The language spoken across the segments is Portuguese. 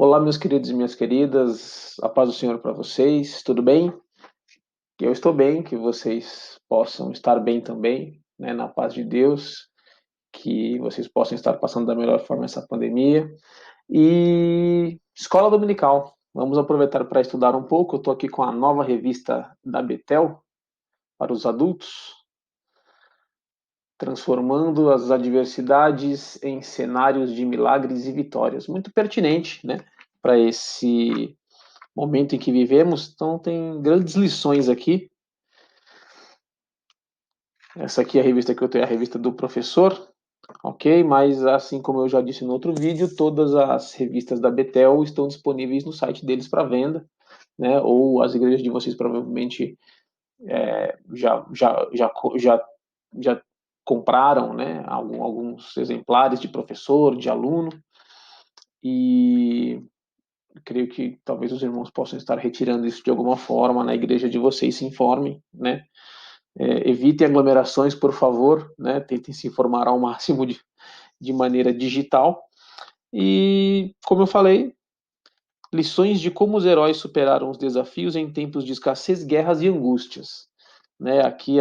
Olá, meus queridos e minhas queridas, a paz do Senhor para vocês, tudo bem? Que eu estou bem, que vocês possam estar bem também, né, na paz de Deus, que vocês possam estar passando da melhor forma essa pandemia. E escola dominical, vamos aproveitar para estudar um pouco. Eu estou aqui com a nova revista da Betel para os adultos, transformando as adversidades em cenários de milagres e vitórias. Muito pertinente, né, para esse momento em que vivemos, então tem grandes lições aqui. Essa aqui é a revista que eu tenho, a revista do professor, ok? Mas assim como eu já disse no outro vídeo, todas as revistas da Betel estão disponíveis no site deles para venda, né? Ou as igrejas de vocês provavelmente já compraram, né? Alguns exemplares de professor, de aluno, e creio que talvez os irmãos possam estar retirando isso de alguma forma na igreja de vocês, se informem, né? Evitem aglomerações, por favor, né? Tentem se informar ao máximo de maneira digital. E, como eu falei, lições de como os heróis superaram os desafios em tempos de escassez, guerras e angústias. Né? Aqui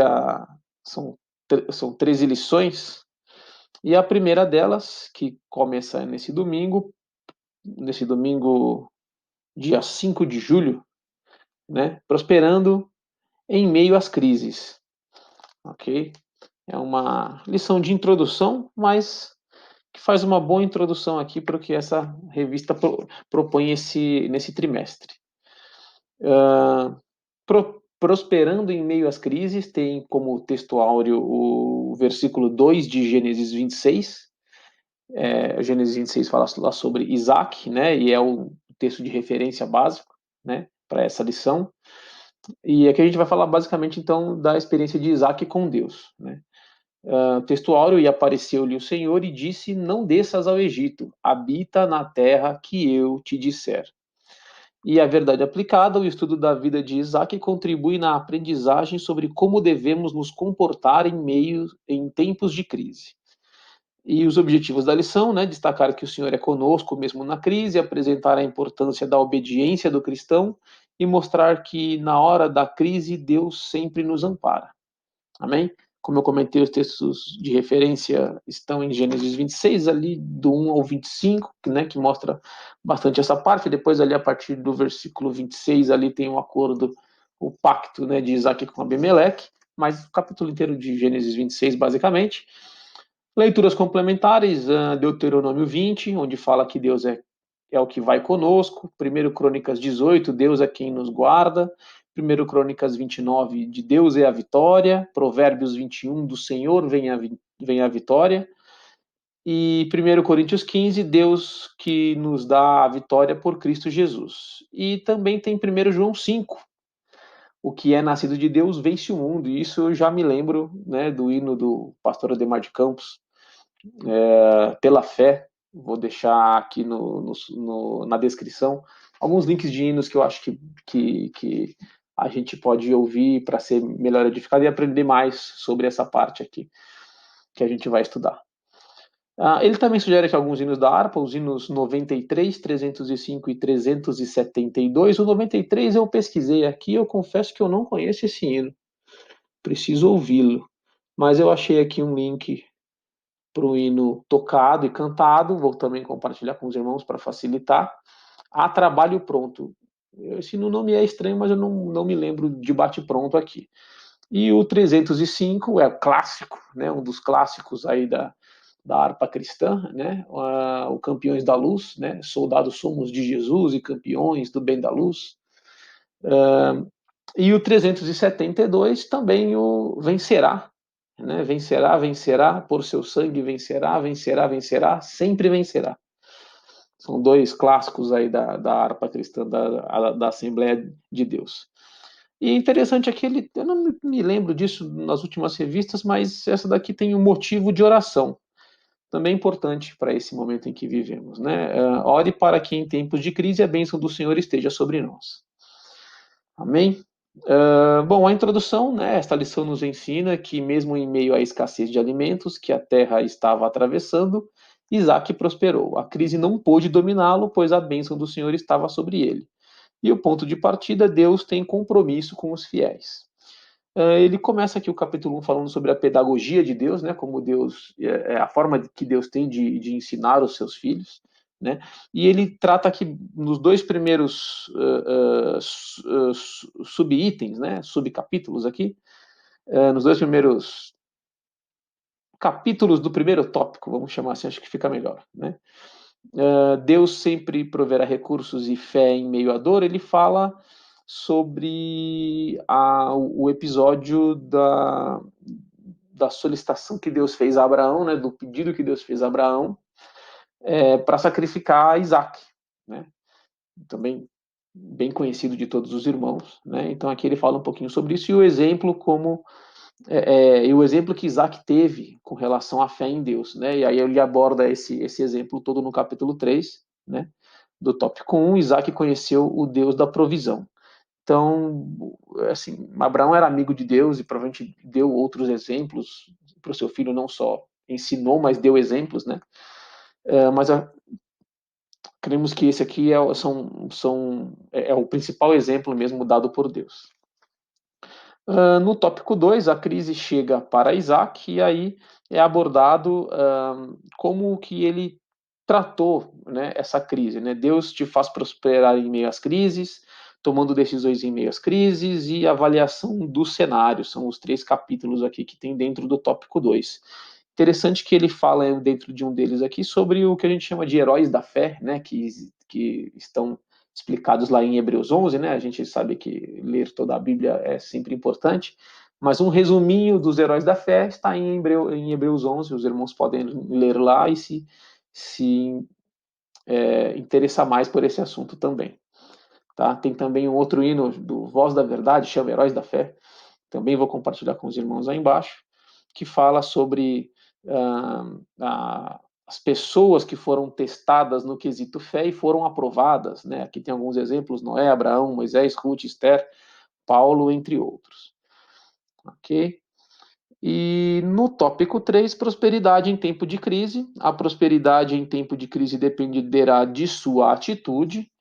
são 13 lições, e a primeira delas, que começa nesse domingo, dia 5 de julho, né? Prosperando em meio às crises. Ok? É uma lição de introdução, mas que faz uma boa introdução aqui para o que essa revista propõe nesse trimestre. Prosperando em meio às crises, tem como texto áureo o versículo 2 de Gênesis 26. Gênesis 26 fala lá sobre Isaac, né, e é o texto de referência básico, né, para essa lição. E aqui a gente vai falar basicamente, então, da experiência de Isaac com Deus, né. Texto áureo, e apareceu-lhe o Senhor e disse, não desças ao Egito, habita na terra que eu te disser. E a verdade aplicada, o estudo da vida de Isaac contribui na aprendizagem sobre como devemos nos comportar em tempos de crise. E os objetivos da lição, né, destacar que o Senhor é conosco mesmo na crise, apresentar a importância da obediência do cristão e mostrar que na hora da crise Deus sempre nos ampara. Amém? Como eu comentei, os textos de referência estão em Gênesis 26, ali do 1 ao 25, né, que mostra bastante essa parte. Depois, ali, a partir do versículo 26, ali tem um acordo, o pacto, né, de Isaac com Abimeleque, mas o capítulo inteiro de Gênesis 26, basicamente. Leituras complementares, Deuteronômio 20, onde fala que Deus é o que vai conosco. 1 Crônicas 18, Deus é quem nos guarda. 1 Crônicas 29, de Deus é a vitória. Provérbios 21, do Senhor vem a vitória. E 1 Coríntios 15, Deus que nos dá a vitória por Cristo Jesus. E também tem 1 João 5, o que é nascido de Deus vence o mundo. E isso eu já me lembro, né, do hino do pastor Ademar de Campos, pela fé. Vou deixar aqui na descrição alguns links de hinos que eu acho que a gente pode ouvir para ser melhor edificado e aprender mais sobre essa parte aqui que a gente vai estudar. Ele também sugere que alguns hinos da harpa, os hinos 93, 305 e 372. O 93 eu pesquisei aqui, eu confesso que eu não conheço esse hino, preciso ouvi-lo, mas eu achei aqui um link para o hino tocado e cantado, vou também compartilhar com os irmãos para facilitar. Há Trabalho Pronto. Esse não me é estranho, mas eu não me lembro de bate-pronto aqui. E o 305 é clássico, né, um dos clássicos aí da harpa cristã, né, o Campeões da Luz, né, soldados somos de Jesus e campeões do bem da luz. E o 372 também o Vencerá, né? Vencerá, vencerá, por seu sangue vencerá, vencerá, vencerá, sempre vencerá. São dois clássicos aí da harpa cristã, da Assembleia de Deus. E é interessante aqui, eu não me lembro disso nas últimas revistas, mas essa daqui tem um motivo de oração. Também importante para esse momento em que vivemos, né? Ore para que em tempos de crise a bênção do Senhor esteja sobre nós. Amém? Bom, a introdução, né, esta lição nos ensina que mesmo em meio à escassez de alimentos que a terra estava atravessando, Isaac prosperou. A crise não pôde dominá-lo, pois a bênção do Senhor estava sobre ele. E o ponto de partida, Deus tem compromisso com os fiéis. Ele começa aqui o capítulo 1 falando sobre a pedagogia de Deus, né, como Deus, a forma que Deus tem de ensinar os seus filhos, né, e ele trata aqui nos dois primeiros subitens, né, subcapítulos aqui, nos dois primeiros capítulos do primeiro tópico, vamos chamar assim, acho que fica melhor, né. Deus sempre proverá recursos e fé em meio à dor. Ele fala sobre o episódio da solicitação que Deus fez a Abraão, né, do pedido que Deus fez a Abraão para sacrificar Isaac, né, também bem conhecido de todos os irmãos, né. Então aqui ele fala um pouquinho sobre isso e o exemplo e o exemplo que Isaac teve com relação à fé em Deus, né? E aí ele aborda esse exemplo todo no capítulo 3, né? Do tópico 1, Isaac conheceu o Deus da provisão. Então, assim, Abraão era amigo de Deus e provavelmente deu outros exemplos para o seu filho, não só ensinou, mas deu exemplos, né? Mas cremos que esse aqui é o principal exemplo mesmo dado por Deus. No tópico 2, a crise chega para Isaac e aí é abordado como que ele tratou, né, essa crise. Né? Deus te faz prosperar em meio às crises, tomando decisões em meio às crises e avaliação do cenário. São os 3 capítulos aqui que tem dentro do tópico 2. Interessante que ele fala dentro de um deles aqui sobre o que a gente chama de heróis da fé, né, que estão explicados lá em Hebreus 11, né? A gente sabe que ler toda a Bíblia é sempre importante, mas um resuminho dos heróis da fé está em Hebreus 11. Os irmãos podem ler lá e se interessar mais por esse assunto também. Tá? Tem também um outro hino do Voz da Verdade, chama Heróis da Fé, também vou compartilhar com os irmãos aí embaixo, que fala sobre as pessoas que foram testadas no quesito fé e foram aprovadas, né? Aqui tem alguns exemplos: Noé, Abraão, Moisés, Ruth, Esther, Paulo, entre outros. Ok? E no tópico 3, prosperidade em tempo de crise. A prosperidade em tempo de crise dependerá de sua atitude,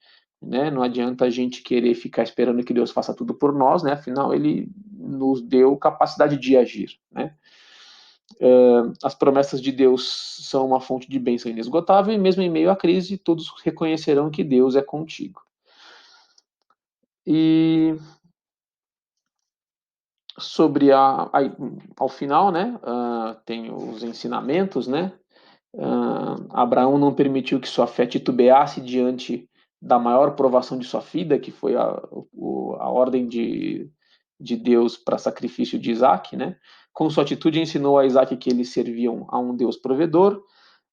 né? Não adianta a gente querer ficar esperando que Deus faça tudo por nós, né? Afinal, ele nos deu capacidade de agir, né? As promessas de Deus são uma fonte de bênção inesgotável e mesmo em meio à crise, todos reconhecerão que Deus é contigo. E sobre ao final, né, tem os ensinamentos, né? Abraão não permitiu que sua fé titubeasse diante da maior provação de sua vida, que foi a ordem de Deus para sacrifício de Isaac, né? Com sua atitude ensinou a Isaac que eles serviam a um Deus provedor.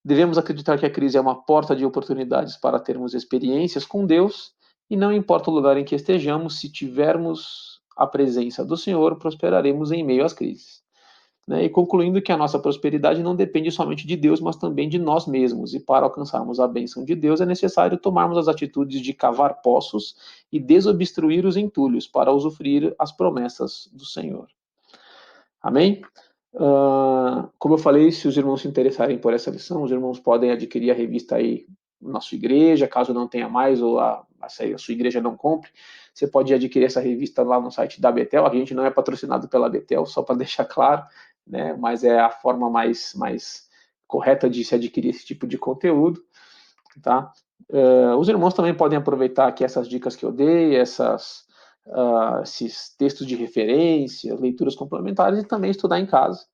Devemos acreditar que a crise é uma porta de oportunidades para termos experiências com Deus, e não importa o lugar em que estejamos, se tivermos a presença do Senhor, prosperaremos em meio às crises. Né? E concluindo que a nossa prosperidade não depende somente de Deus, mas também de nós mesmos. E para alcançarmos a bênção de Deus é necessário tomarmos as atitudes de cavar poços e desobstruir os entulhos para usufruir as promessas do Senhor. Amém? Como eu falei, se os irmãos se interessarem por essa lição, os irmãos podem adquirir a revista aí na sua igreja, caso não tenha mais ou a sua igreja não compre, você pode adquirir essa revista lá no site da Betel. A gente não é patrocinado pela Betel, só para deixar claro, né? Mas é a forma mais correta de se adquirir esse tipo de conteúdo, tá? Os irmãos também podem aproveitar aqui essas dicas que eu dei, esses textos de referência, leituras complementares e também estudar em casa,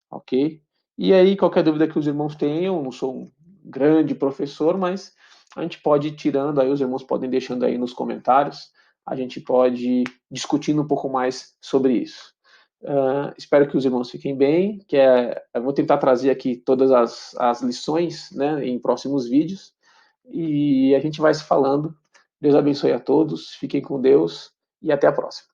ok? E aí, qualquer dúvida que os irmãos tenham, não sou um grande professor, mas a gente pode ir tirando aí, os irmãos podem deixando aí nos comentários, a gente pode ir discutindo um pouco mais sobre isso. Espero que os irmãos fiquem bem, eu vou tentar trazer aqui todas as lições, né, em próximos vídeos, e a gente vai se falando. Deus abençoe a todos, fiquem com Deus e até a próxima.